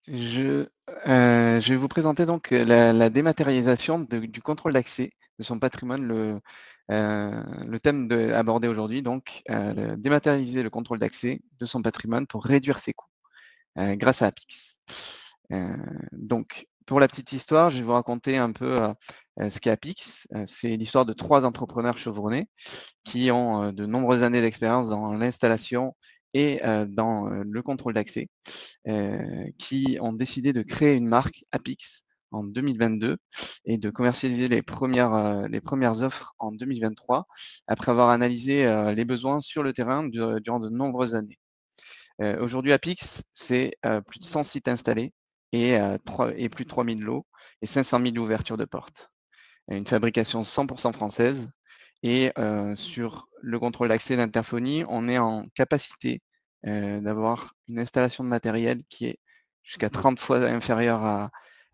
Je vais vous présenter donc la dématérialisation du contrôle d'accès de son patrimoine, le thème abordé aujourd'hui, donc dématérialiser le contrôle d'accès de son patrimoine pour réduire ses coûts grâce à Apix. Donc, pour la petite histoire, je vais vous raconter un peu ce qu'est Apix. C'est l'histoire de 3 entrepreneurs chevronnés qui ont de nombreuses années d'expérience dans l'installation et dans le contrôle d'accès, qui ont décidé de créer une marque Apix en 2022 et de commercialiser les premières offres en 2023 après avoir analysé les besoins sur le terrain durant de nombreuses années. Aujourd'hui, Apix, c'est plus de 100 sites installés et plus de 3000 lots et 500 000 ouvertures de portes. Une fabrication 100% française et sur le contrôle d'accès d'interphonie, on est en capacité d'avoir une installation de matériel qui est jusqu'à 30 fois inférieure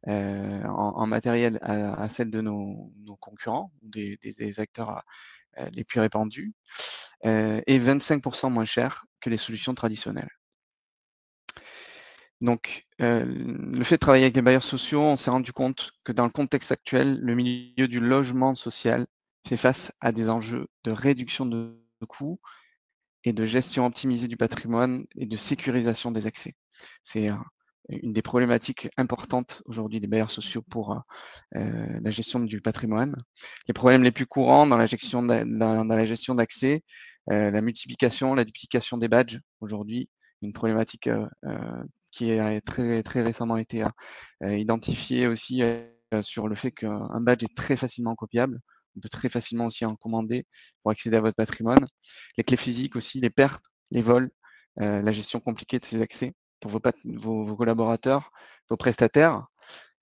en matériel à celle de nos concurrents, des acteurs les plus répandus, et 25% moins cher que les solutions traditionnelles. Donc, le fait de travailler avec des bailleurs sociaux, on s'est rendu compte que dans le contexte actuel, le milieu du logement social fait face à des enjeux de réduction de coûts et de gestion optimisée du patrimoine et de sécurisation des accès. C'est une des problématiques importantes aujourd'hui des bailleurs sociaux pour la gestion du patrimoine. Les problèmes les plus courants dans la gestion d'accès, la multiplication, la duplication des badges aujourd'hui, une problématique qui a très, très récemment été identifiée aussi sur le fait qu'un badge est très facilement copiable. On peut très facilement aussi en commander pour accéder à votre patrimoine. Les clés physiques aussi, les pertes, les vols, la gestion compliquée de ces accès pour vos collaborateurs, vos prestataires,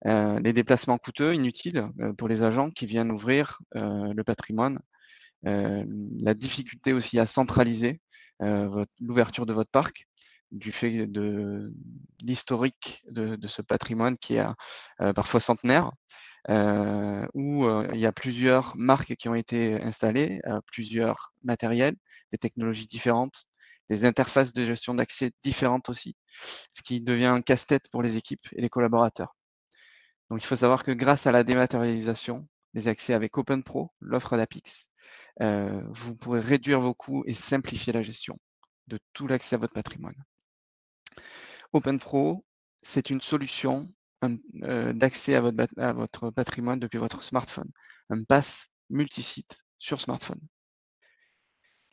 les déplacements coûteux, inutiles pour les agents qui viennent ouvrir le patrimoine, la difficulté aussi à centraliser l'ouverture de votre parc du fait de l'historique de ce patrimoine qui est parfois centenaire, où il y a plusieurs marques qui ont été installées, plusieurs matériels, des technologies différentes, des interfaces de gestion d'accès différentes aussi, ce qui devient un casse-tête pour les équipes et les collaborateurs. Donc il faut savoir que grâce à la dématérialisation, les accès avec OpenPro, l'offre d'Apix, vous pourrez réduire vos coûts et simplifier la gestion de tout l'accès à votre patrimoine. OpenPro, c'est une solution d'accès à votre patrimoine depuis votre smartphone, un pass multisite sur smartphone.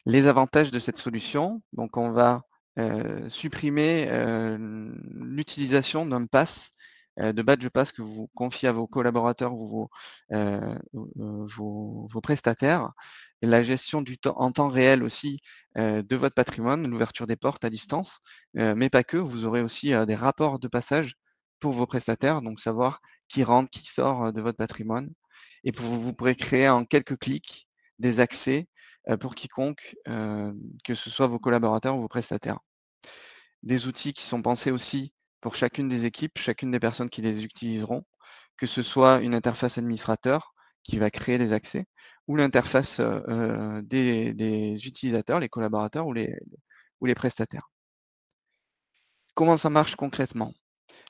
Les avantages de cette solution, donc on va supprimer l'utilisation d'un pass, de badge pass que vous confiez à vos collaborateurs ou vos prestataires, et la gestion du temps en temps réel aussi de votre patrimoine, l'ouverture des portes à distance, mais pas que, vous aurez aussi des rapports de passage pour vos prestataires, donc savoir qui rentre, qui sort de votre patrimoine, et vous pourrez créer en quelques clics des accès pour quiconque, que ce soit vos collaborateurs ou vos prestataires. Des outils qui sont pensés aussi pour chacune des équipes, chacune des personnes qui les utiliseront, que ce soit une interface administrateur qui va créer des accès ou l'interface des utilisateurs, les collaborateurs ou les prestataires. Comment ça marche concrètement?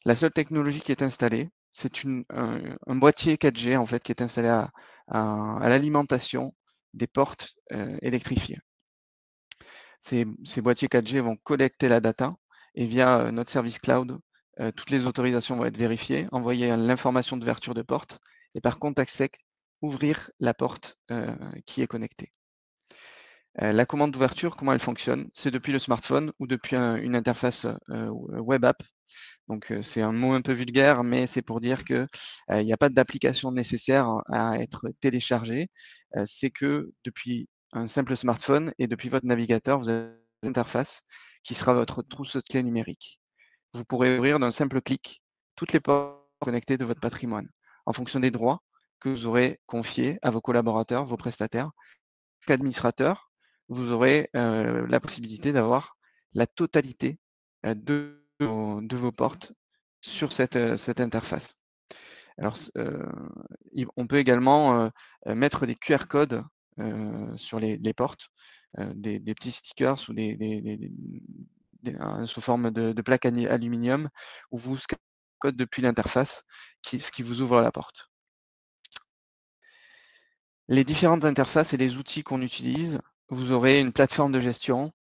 La seule technologie qui est installée, c'est un boîtier 4G en fait qui est installé à l'alimentation des portes électrifiées. Ces boîtiers 4G vont collecter la data et via notre service cloud, toutes les autorisations vont être vérifiées, envoyer l'information d'ouverture de porte et par contact sec, ouvrir la porte qui est connectée. La commande d'ouverture, comment elle fonctionne? C'est depuis le smartphone ou depuis une interface web app. Donc c'est un mot un peu vulgaire, mais c'est pour dire que il n'y a pas d'application nécessaire à être téléchargée. C'est que depuis un simple smartphone et depuis votre navigateur, vous avez une interface qui sera votre trousse de clés numérique. Vous pourrez ouvrir d'un simple clic toutes les portes connectées de votre patrimoine, en fonction des droits que vous aurez confiés à vos collaborateurs, vos prestataires. Qu'administrateur, vous aurez la possibilité d'avoir la totalité de vos portes sur cette interface. Alors, on peut également mettre des QR codes sur les portes, des petits stickers ou sous forme de plaques aluminium où vous code depuis l'interface, ce qui vous ouvre la porte. Les différentes interfaces et les outils qu'on utilise, vous aurez une plateforme de gestion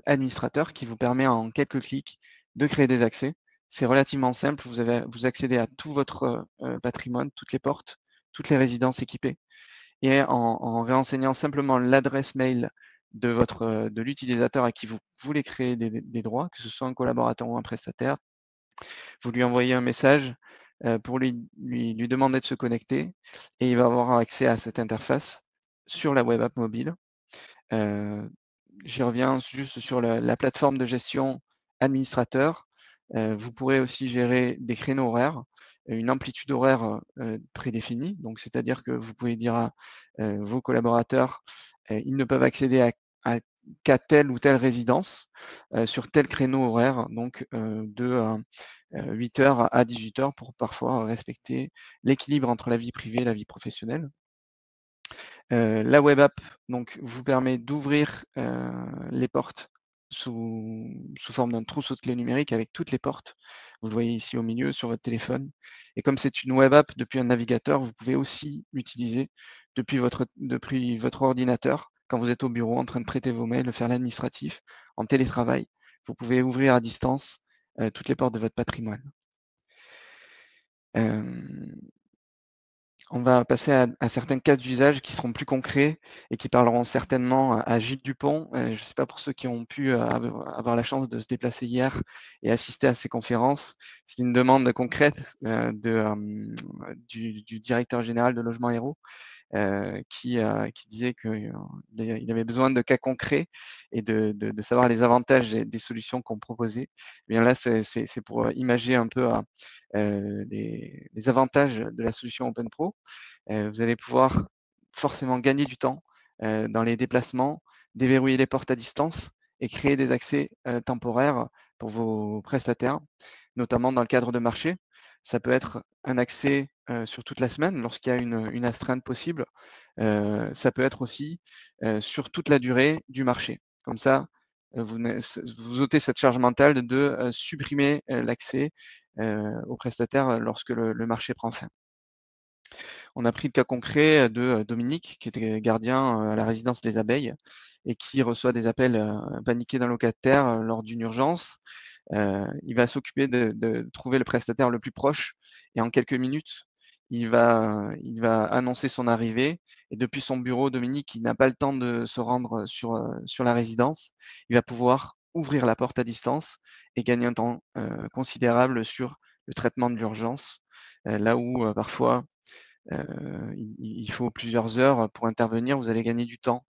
administrateur qui vous permet en quelques clics de créer des accès. C'est relativement simple, vous accédez à tout votre patrimoine, toutes les portes, toutes les résidences équipées. Et en réenseignant simplement l'adresse mail de l'utilisateur à qui vous voulez créer des droits, que ce soit un collaborateur ou un prestataire, vous lui envoyez un message pour lui demander de se connecter et il va avoir accès à cette interface sur la web app mobile. J'y reviens juste sur la plateforme de gestion administrateur. Vous pourrez aussi gérer des créneaux horaires, une amplitude horaire prédéfinie. Donc, c'est-à-dire que vous pouvez dire à vos collaborateurs, ils ne peuvent accéder qu'à telle ou telle résidence sur tel créneau horaire, donc de 8h à 18h pour parfois respecter l'équilibre entre la vie privée et la vie professionnelle. La web app donc, vous permet d'ouvrir les portes sous forme d'un trousseau de clés numérique avec toutes les portes. Vous le voyez ici au milieu sur votre téléphone. Et comme c'est une web app depuis un navigateur, vous pouvez aussi l'utiliser depuis votre ordinateur quand vous êtes au bureau en train de traiter vos mails, de faire l'administratif, en télétravail. Vous pouvez ouvrir à distance toutes les portes de votre patrimoine. On va passer à certains cas d'usage qui seront plus concrets et qui parleront certainement à Gilles Dupont. Je ne sais pas pour ceux qui ont pu avoir la chance de se déplacer hier et assister à ces conférences. C'est une demande concrète du directeur général de Logement Héros qui disait qu'il avait besoin de cas concrets et de savoir les avantages des solutions qu'on proposait. Eh bien là, c'est pour imager un peu les avantages de la solution OpenPro. Vous allez pouvoir forcément gagner du temps dans les déplacements, déverrouiller les portes à distance et créer des accès temporaires pour vos prestataires, notamment dans le cadre de marché. Ça peut être un accès sur toute la semaine lorsqu'il y a une astreinte possible. Ça peut être aussi sur toute la durée du marché. Comme ça, vous ôtez cette charge mentale de supprimer l'accès aux prestataires lorsque le marché prend fin. On a pris le cas concret de Dominique, qui était gardien à la résidence des abeilles et qui reçoit des appels paniqués d'un locataire lors d'une urgence. Il va s'occuper de trouver le prestataire le plus proche et en quelques minutes, il va annoncer son arrivée et depuis son bureau, Dominique, il n'a pas le temps de se rendre sur la résidence. Il va pouvoir ouvrir la porte à distance et gagner un temps considérable sur le traitement de l'urgence, là où parfois il faut plusieurs heures pour intervenir, vous allez gagner du temps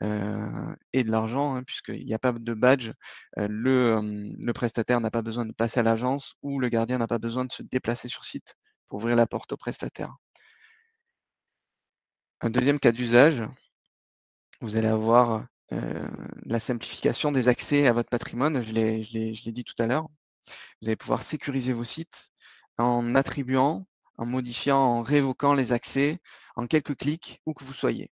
et de l'argent, hein, puisqu'il n'y a pas de badge. Le prestataire n'a pas besoin de passer à l'agence ou le gardien n'a pas besoin de se déplacer sur site pour ouvrir la porte au prestataire. Un deuxième cas d'usage, vous allez avoir la simplification des accès à votre patrimoine, je l'ai dit tout à l'heure. Vous allez pouvoir sécuriser vos sites en attribuant, en modifiant, en révoquant les accès en quelques clics où que vous soyez.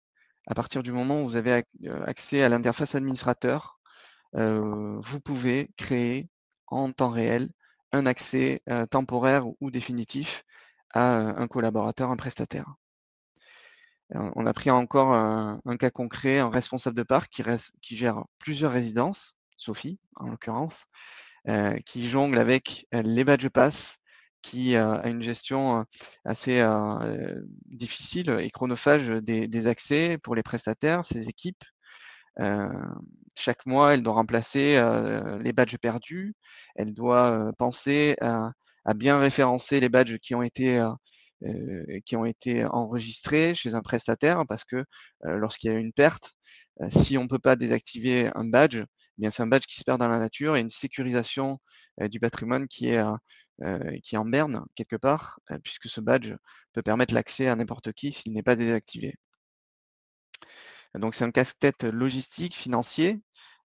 À partir du moment où vous avez accès à l'interface administrateur, vous pouvez créer en temps réel un accès temporaire ou définitif à un collaborateur, un prestataire. On a pris encore un cas concret, un responsable de parc qui gère plusieurs résidences, Sophie en l'occurrence, qui jongle avec les badge pass, qui a une gestion assez difficile et chronophage des accès pour les prestataires, ses équipes. Chaque mois, elle doit remplacer les badges perdus. Elle doit penser à bien référencer les badges qui ont été enregistrés chez un prestataire parce que lorsqu'il y a une perte, si on ne peut pas désactiver un badge, eh bien c'est un badge qui se perd dans la nature et une sécurisation du patrimoine qui est en berne quelque part, puisque ce badge peut permettre l'accès à n'importe qui s'il n'est pas désactivé. Donc c'est un casse-tête logistique, financier.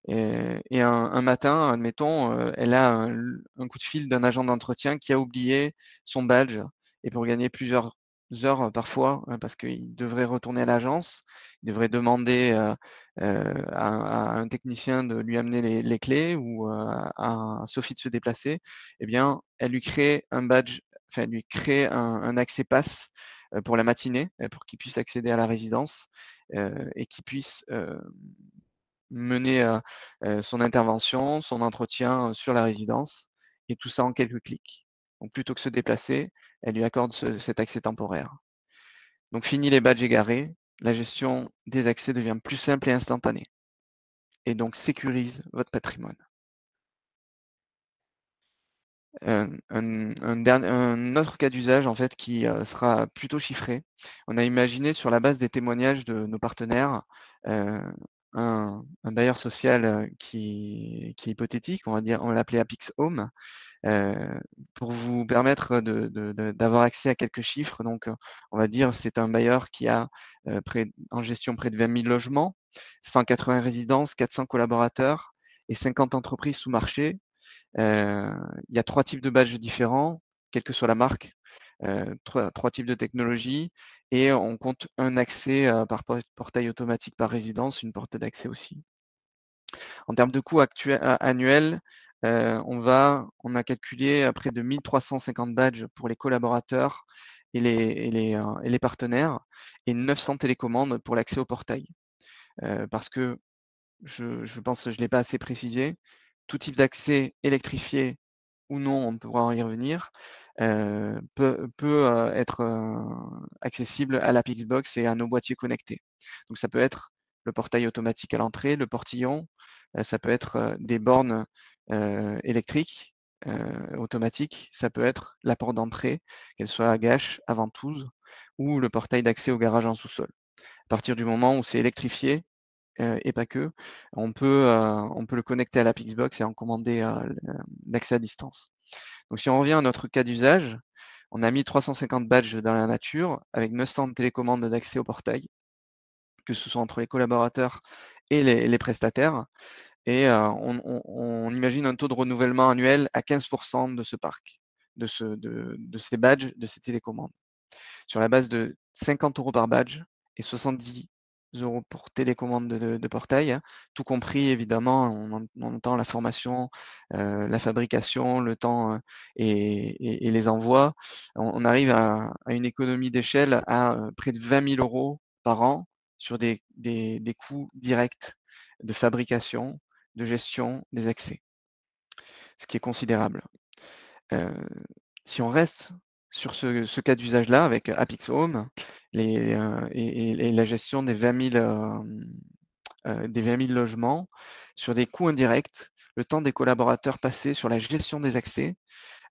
Et un matin, admettons, elle a un coup de fil d'un agent d'entretien qui a oublié son badge. Et pour gagner plusieurs heures, parfois, parce qu'il devrait retourner à l'agence. Il devrait demander, à un technicien de lui amener les clés ou, à Sophie de se déplacer. Eh bien, elle lui crée un badge, enfin, elle lui crée un accès pass, pour la matinée, pour qu'il puisse accéder à la résidence, et qu'il puisse, mener, son intervention, son entretien, sur la résidence et tout ça en quelques clics. Donc plutôt que se déplacer, elle lui accorde cet accès temporaire. Donc fini les badges égarés, la gestion des accès devient plus simple et instantanée et donc sécurise votre patrimoine. Un autre cas d'usage en fait qui, sera plutôt chiffré. On a imaginé sur la base des témoignages de nos partenaires, heu, un bailleur social, qui est hypothétique, on va dire, on va l'appeler Apix Home, heu, pour vous permettre d'avoir accès à quelques chiffres. Donc, on va dire c'est un bailleur qui a, près en gestion près de 20 000 logements, 180 résidences, 400 collaborateurs et 50 entreprises sous marché. Il y a 3 types de badges différents, quelle que soit la marque, 3 types de technologies et on compte un accès, par portail automatique par résidence, une portée d'accès aussi. En termes de coûts annuels, on a calculé à près de 1 350 badges pour les collaborateurs et les partenaires et 900 télécommandes pour l'accès au portail. Parce que je pense que je ne l'ai pas assez précisé, tout type d'accès électrifié ou non, on pourra y revenir, peut, être, accessible à la Pixbox et à nos boîtiers connectés. Donc ça peut être le portail automatique à l'entrée, le portillon, ça peut être, des bornes, électriques, automatiques, ça peut être la porte d'entrée, qu'elle soit à gâche, à ventouse ou le portail d'accès au garage en sous-sol. À partir du moment où c'est électrifié, et pas que, on peut le connecter à la Pixbox et en commander, l'accès à distance. Donc si on revient à notre cas d'usage, on a mis 350 badges dans la nature avec 900 télécommandes d'accès au portail, que ce soit entre les collaborateurs et les prestataires et on imagine un taux de renouvellement annuel à 15 de ce parc, de ces badges, de ces télécommandes. Sur la base de 50 € par badge et 70 € pour télécommande de portail, hein, tout compris évidemment, on entend la formation, la fabrication, le temps, et les envois. On arrive à une économie d'échelle à, près de 20 000 € par an sur des coûts directs de fabrication, de gestion des accès, ce qui est considérable. Heu, Si on reste sur ce cas d'usage-là avec Apix Home, et la gestion des 20 000 logements sur des coûts indirects, le temps des collaborateurs passés sur la gestion des accès,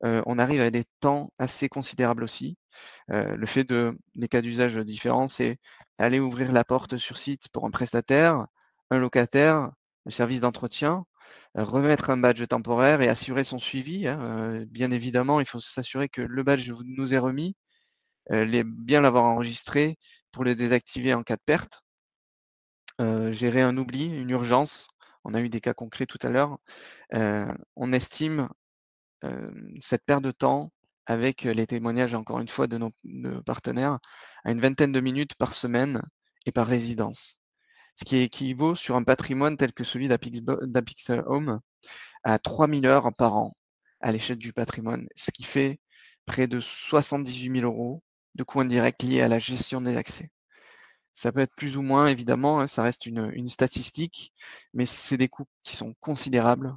on arrive à des temps assez considérables aussi. Le fait de les cas d'usage différents, c'est aller ouvrir la porte sur site pour un prestataire, un locataire, le service d'entretien, remettre un badge temporaire et assurer son suivi, hein, bien évidemment, il faut s'assurer que le badge nous est remis, bien l'avoir enregistré pour le désactiver en cas de perte, gérer un oubli, une urgence. On a eu des cas concrets tout à l'heure. On estime, cette perte de temps avec, les témoignages encore une fois de nos partenaires, à une vingtaine de minutes par semaine et par résidence. Ce qui équivaut sur un patrimoine tel que celui d'Apix Home à 3 000 heures par an à l'échelle du patrimoine, ce qui fait près de 78 000 € de coûts indirects liés à la gestion des accès. Ça peut être plus ou moins évidemment, hein, ça reste une statistique, mais c'est des coûts qui sont considérables.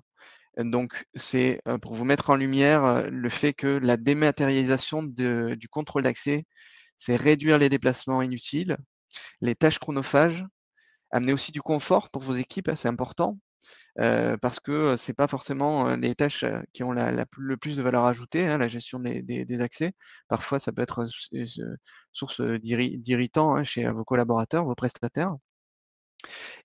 Donc c'est, pour vous mettre en lumière, le fait que la dématérialisation du contrôle d'accès, c'est réduire les déplacements inutiles, les tâches chronophages, amener aussi du confort pour vos équipes, hein, c'est important. Parce que, c'est pas forcément, les tâches, qui ont le plus de valeur ajoutée, hein, la gestion des accès. Parfois, ça peut être, source, d'irritants, hein, chez, vos collaborateurs, vos prestataires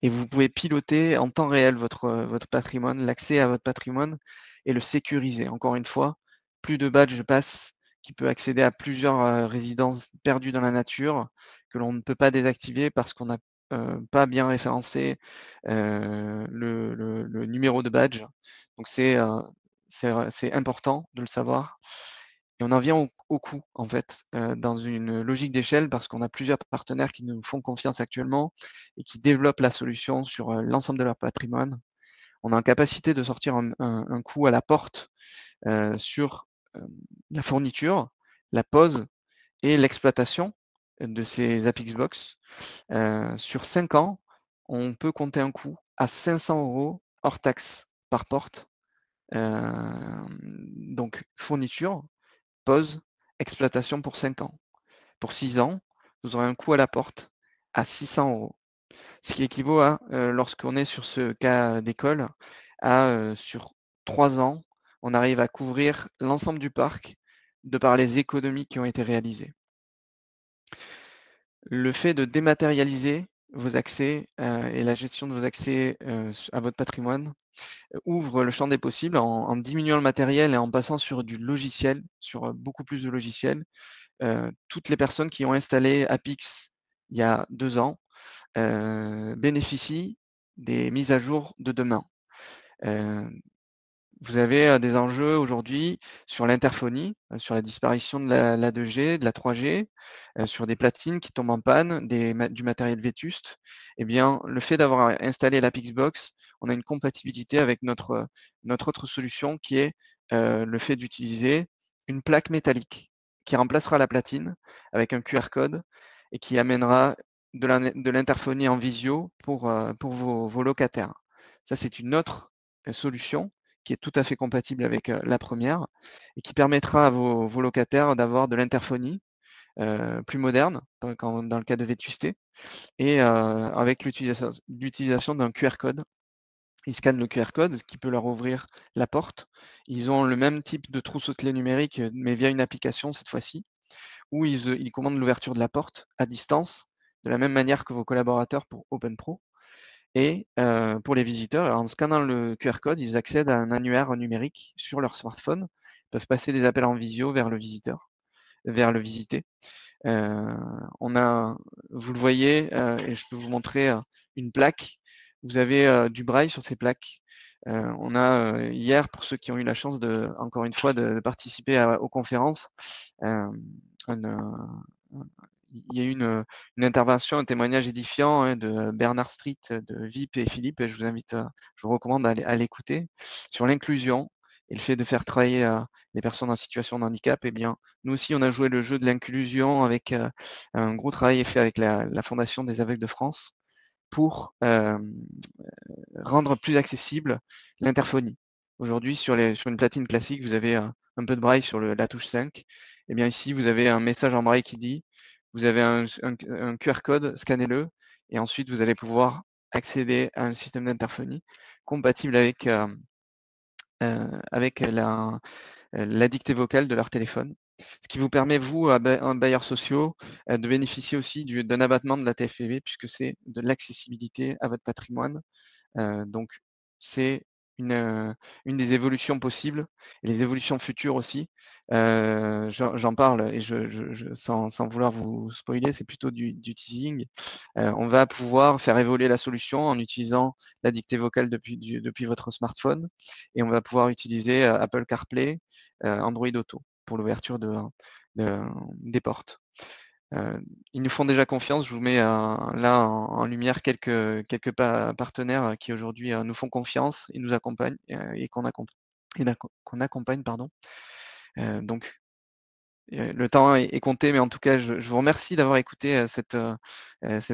et vous pouvez piloter en temps réel votre patrimoine, l'accès à votre patrimoine et le sécuriser. Encore une fois, plus de badges passent qui peut accéder à plusieurs, résidences perdues dans la nature que l'on ne peut pas désactiver parce qu'on n'a, pas bien référencé, le numéro de badge. Donc c'est important de le savoir Et on en vient au coût, en fait, dans une logique d'échelle parce qu'on a plusieurs partenaires qui nous font confiance actuellement et qui développent la solution sur, l'ensemble de leur patrimoine. On est en capacité de sortir un coût à la porte, sur, la fourniture, la pose et l'exploitation de ces Apixbox. Sur 5 ans, on peut compter un coût à 500 € hors taxes par porte. Donc fourniture, pose, exploitation pour 5 ans. Pour 6 ans, vous aurez un coût à la porte à 600 €. Ce qui équivaut à, lorsqu'on est sur ce cas d'école, à, sur 3 ans, on arrive à couvrir l'ensemble du parc de par les économies qui ont été réalisées. Le fait de dématérialiser vos accès, et la gestion de vos accès, à votre patrimoine, ouvre le champ des possibles en diminuant le matériel et en passant sur du logiciel, sur, beaucoup plus de logiciels. Toutes les personnes qui ont installé Apix il y a 2 ans, bénéficient des mises à jour de demain. Heu, Vous avez, des enjeux aujourd'hui sur l'interphonie, sur la disparition de la 2G, de la 3G, sur des platines qui tombent en panne, du matériel vétuste. Eh bien, le fait d'avoir installé la Pixbox, on a une compatibilité avec notre autre solution qui est, le fait d'utiliser une plaque métallique qui remplacera la platine avec un QR code et qui amènera de l'interphonie en visio pour vos locataires. Ça, c'est une autre, solution qui est tout à fait compatible avec, la première et qui permettra à vos locataires d'avoir de l'interphonie, plus moderne dans le cas de vétusté et avec l'utilisation d'un QR code. Ils scannent le QR code, ce qui peut leur ouvrir la porte. Ils ont le même type de trousseau de clés numérique, mais via une application cette fois-ci, où ils commandent l'ouverture de la porte à distance, de la même manière que vos collaborateurs pour OpenPro. Et pour les visiteurs, en scannant le QR code, ils accèdent à un annuaire numérique sur leur smartphone. Ils peuvent passer des appels en visio vers le visiteur, vers le visité. Heu, on a Vous le voyez, et je peux vous montrer, une plaque. Vous avez, du braille sur ces plaques. On a, hier, pour ceux qui ont eu la chance encore une fois, de participer aux conférences, hem, un, il y a eu une intervention, un témoignage édifiant, hein, de Bernard Street, de VIP et Philippe, et je vous recommande à l'écouter, sur l'inclusion et le fait de faire travailler, les personnes en situation de handicap. Eh bien, nous aussi, on a joué le jeu de l'inclusion avec, un gros travail est fait avec la Fondation des aveugles de France pour, rendre plus accessible l'interphonie. Aujourd'hui, sur une platine classique, vous avez un peu de braille sur la touche 5. Et bien ici, vous avez un message en braille qui dit, vous avez un QR code, scannez-le, et ensuite vous allez pouvoir accéder à un système d'interphonie compatible avec la dictée vocale de leur téléphone. Ce qui vous permet, vous, un bailleurs sociaux, de bénéficier aussi d'un abattement de la TFPB puisque c'est de l'accessibilité à votre patrimoine. Donc c'est une des évolutions possibles et les évolutions futures aussi. J'en parle et sans vouloir vous spoiler, c'est plutôt du teasing. On va pouvoir faire évoluer la solution en utilisant la dictée vocale depuis votre smartphone et on va pouvoir utiliser, Apple CarPlay, Android Auto pour l'ouverture de des portes. Ils nous font déjà confiance. Je vous mets, là en lumière quelques partenaires, qui aujourd'hui, nous font confiance et nous accompagnent, et qu'on accompagne, pardon. Donc, le temps est compté, mais en tout cas, je vous remercie d'avoir écouté, cette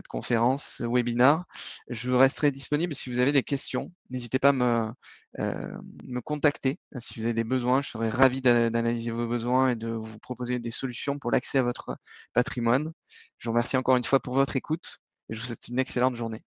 conférence, ce webinar. Je resterai disponible si vous avez des questions. N'hésitez pas à me contacter, si vous avez des besoins. Je serai ravi d'analyser vos besoins et de vous proposer des solutions pour l'accès à votre patrimoine. Je vous remercie encore une fois pour votre écoute et je vous souhaite une excellente journée.